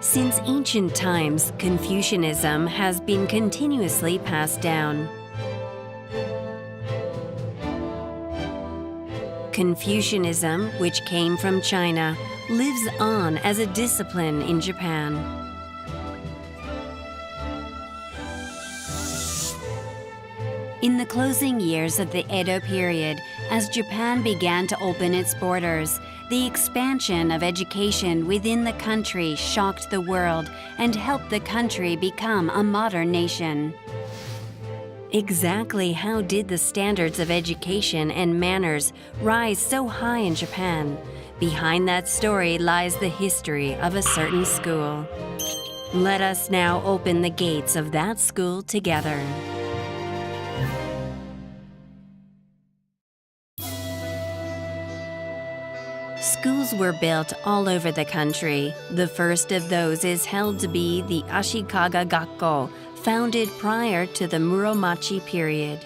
Since ancient times, Confucianism has been continuously passed down. Confucianism, which came from China, lives on as a discipline in Japan. In the closing years of the Edo period, as Japan began to open its borders, the expansion of education within the country shocked the world and helped the country become a modern nation. Exactly how did the standards of education and manners rise so high in Japan? Behind that story lies the history of a certain school. Let us now open the gates of that school together. Schools were built all over the country. The first of those is held to be the Ashikaga Gakko, founded prior to the Muromachi period.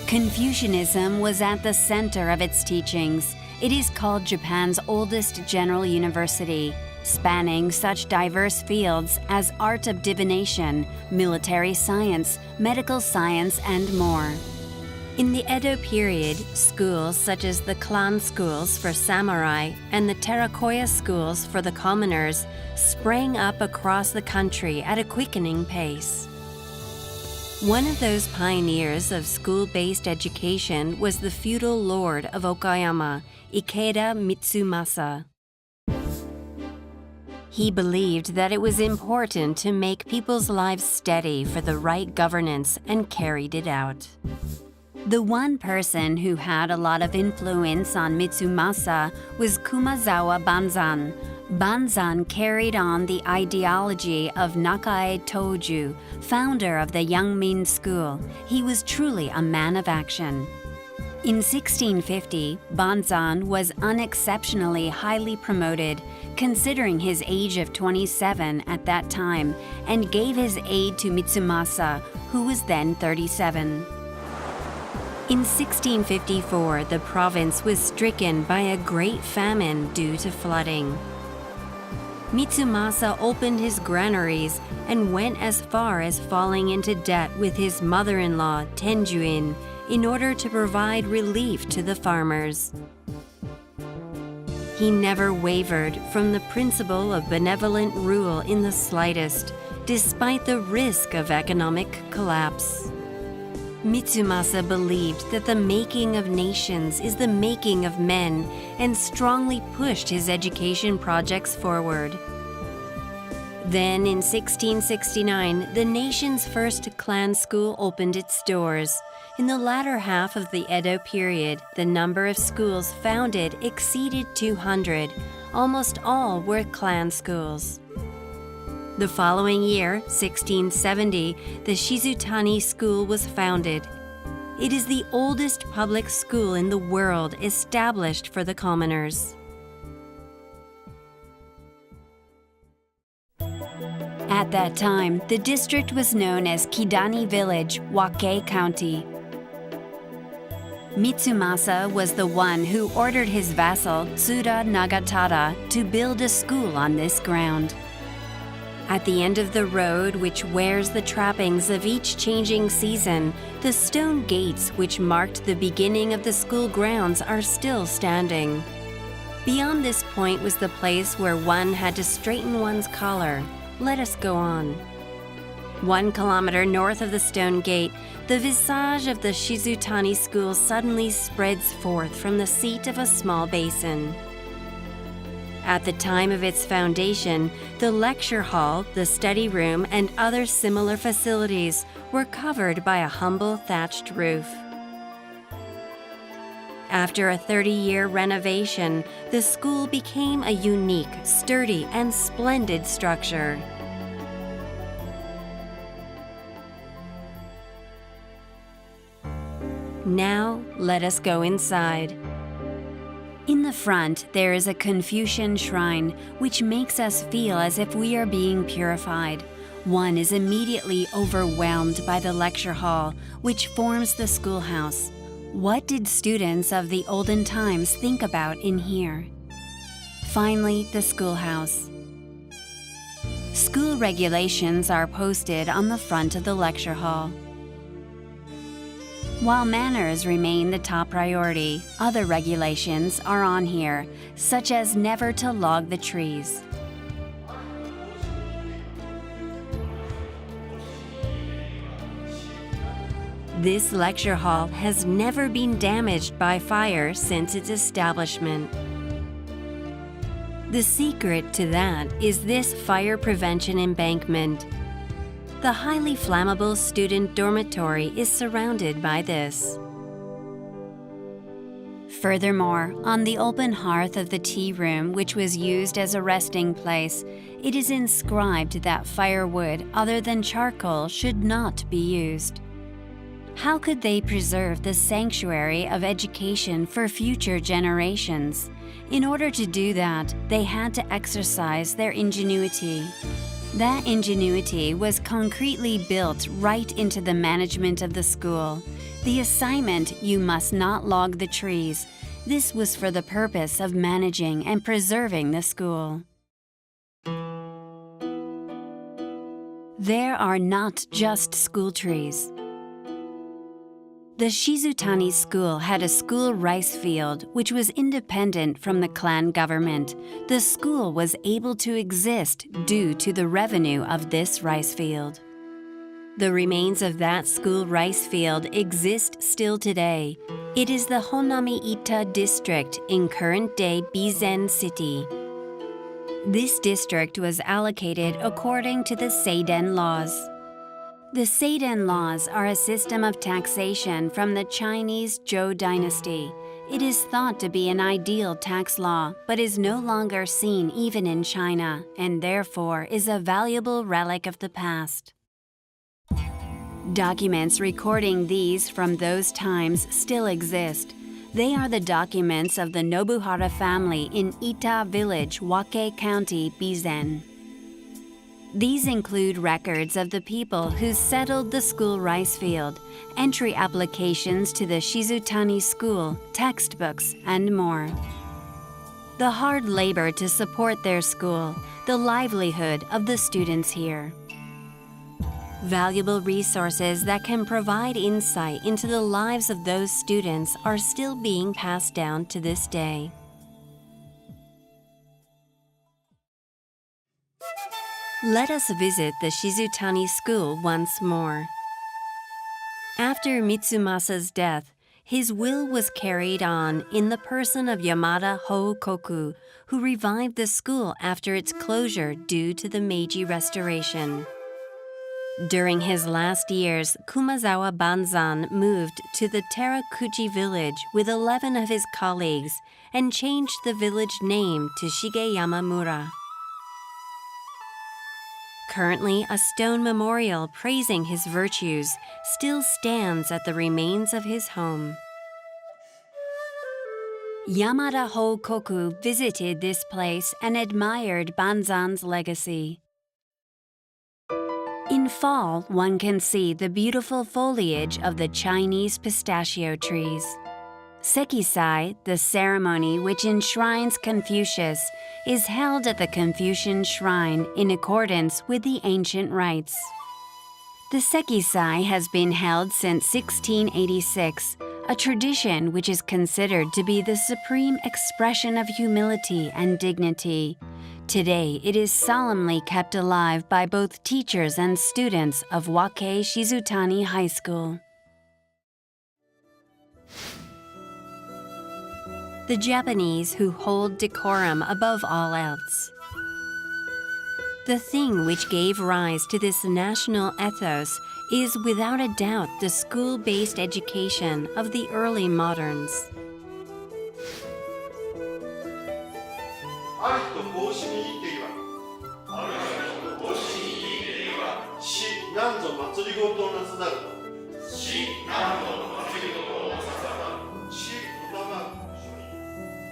Confucianism was at the center of its teachings. It is called Japan's oldest general university, spanning such diverse fields as art of divination, military science, medical science, and more. In the Edo period, schools such as the clan schools for samurai and the Terracotta schools for the commoners sprang up across the country at a quickening pace. One of those pioneers of school-based education was the feudal lord of Okayama, Ikeda Mitsumasa. He believed that it was important to make people's lives steady for the right governance and carried it out. The one person who had a lot of influence on Mitsumasa was Kumazawa Banzan. Banzan carried on the ideology of Nakae Toju, founder of the Yangmin school. He was truly a man of action. In 1650, Banzan was unexceptionally highly promoted, considering his age of 27 at that time, and gave his aid to Mitsumasa, who was then 37. In 1654, the province was stricken by a great famine due to flooding. Mitsumasa opened his granaries and went as far as falling into debt with his mother-in-law, Tenjuin, in order to provide relief to the farmers. He never wavered from the principle of benevolent rule in the slightest, despite the risk of economic collapse. Mitsumasa believed that the making of nations is the making of men and strongly pushed his education projects forward. Then in 1669, the nation's first clan school opened its doors. In the latter half of the Edo period, the number of schools founded exceeded 200. Almost all were clan schools. The following year, 1670, the Shizutani School was founded. It is the oldest public school in the world established for the commoners. At that time, the district was known as Kidani Village, Wake County. Mitsumasa was the one who ordered his vassal, Tsuda Nagatada, to build a school on this ground. At the end of the road, which wears the trappings of each changing season, the stone gates which marked the beginning of the school grounds are still standing. Beyond this point was the place where one had to straighten one's collar. Let us go on. 1 kilometer north of the stone gate, the visage of the Shizutani school suddenly spreads forth from the seat of a small basin. At the time of its foundation, the lecture hall, the study room, and other similar facilities were covered by a humble thatched roof. After a 30-year renovation, the school became a unique, sturdy, and splendid structure. Now, let us go inside. In the front, there is a Confucian shrine, which makes us feel as if we are being purified. One is immediately overwhelmed by the lecture hall, which forms the schoolhouse. What did students of the olden times think about in here? Finally, the schoolhouse. School regulations are posted on the front of the lecture hall. While manners remain the top priority, other regulations are on here, such as never to log the trees. This lecture hall has never been damaged by fire since its establishment. The secret to that is this fire prevention embankment. The highly flammable student dormitory is surrounded by this. Furthermore, on the open hearth of the tea room, which was used as a resting place, it is inscribed that firewood other than charcoal should not be used. How could they preserve the sanctuary of education for future generations? In order to do that, they had to exercise their ingenuity. That ingenuity was concretely built right into the management of the school. The assignment, you must not log the trees. This was for the purpose of managing and preserving the school. There are not just school trees. The Shizutani school had a school rice field which was independent from the clan government. The school was able to exist due to the revenue of this rice field. The remains of that school rice field exist still today. It is the Honami-ita district in current-day Bizen City. This district was allocated according to the Seiden laws. The Seiden laws are a system of taxation from the Chinese Zhou dynasty. It is thought to be an ideal tax law, but is no longer seen even in China, and therefore is a valuable relic of the past. Documents recording these from those times still exist. They are the documents of the Nobuhara family in Ita Village, Wake County, Bizen. These include records of the people who settled the school rice field, entry applications to the Shizutani school, textbooks, and more. The hard labor to support their school, the livelihood of the students here. Valuable resources that can provide insight into the lives of those students are still being passed down to this day. Let us visit the Shizutani school once more. After Mitsumasa's death, his will was carried on in the person of Yamada Hokoku, who revived the school after its closure due to the Meiji Restoration. During his last years, Kumazawa Banzan moved to the Terakuchi village with 11 of his colleagues and changed the village name to Shigeyama-mura. Currently, a stone memorial praising his virtues still stands at the remains of his home. Yamada Hokoku visited this place and admired Banzan's legacy. In fall, one can see the beautiful foliage of the Chinese pistachio trees. Sekisai, the ceremony which enshrines Confucius, is held at the Confucian shrine in accordance with the ancient rites. The Sekisai has been held since 1686, a tradition which is considered to be the supreme expression of humility and dignity. Today, it is solemnly kept alive by both teachers and students of Wake Shizutani High School. The Japanese who hold decorum above all else. The thing which gave rise to this national ethos is without a doubt the school-based education of the early moderns.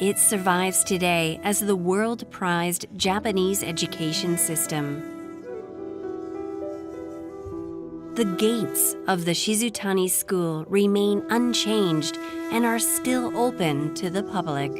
It survives today as the world-prized Japanese education system. The gates of the Shizutani school remain unchanged and are still open to the public.